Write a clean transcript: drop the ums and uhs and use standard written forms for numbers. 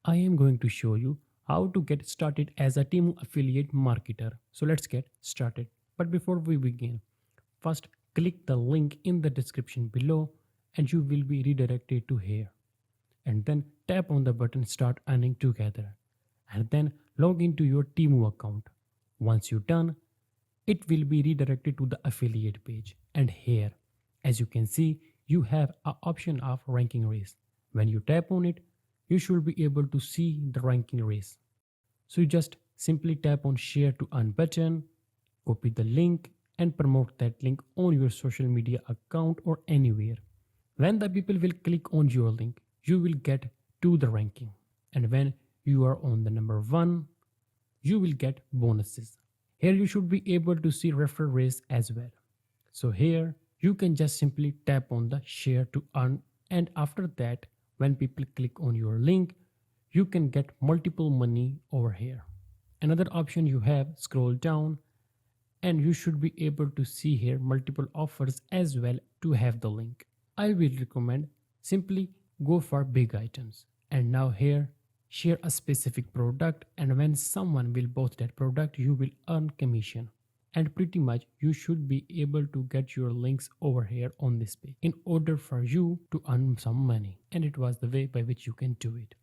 I am going to show you how to get started as a Temu affiliate marketer. So let's get started. But before we begin, first click the link in the description below and you will be redirected to here. And then tap on the button Start Earning Together and then log into your Temu account. Once you're done, it will be redirected to the affiliate page. And here, as you can see, you have an option of ranking race. When you tap on it, you should be able to see the ranking race. So you just simply tap on share to earn button, copy the link and promote that link on your social media account or anywhere. When the people will click on your link, you will get to the ranking. And when you are on the number 1, you will get bonuses. Here you should be able to see referral race as well. So here you can just simply tap on the share to earn, and after that when people click on your link you can get multiple money over here. Another option you have, scroll down and you should be able to see here multiple offers as well to have the link. I will recommend simply go for big items. And now here share a specific product and when someone will bought that product you will earn commission. And pretty much you should be able to get your links over here on this page in order for you to earn some money, and it was the way by which you can do it.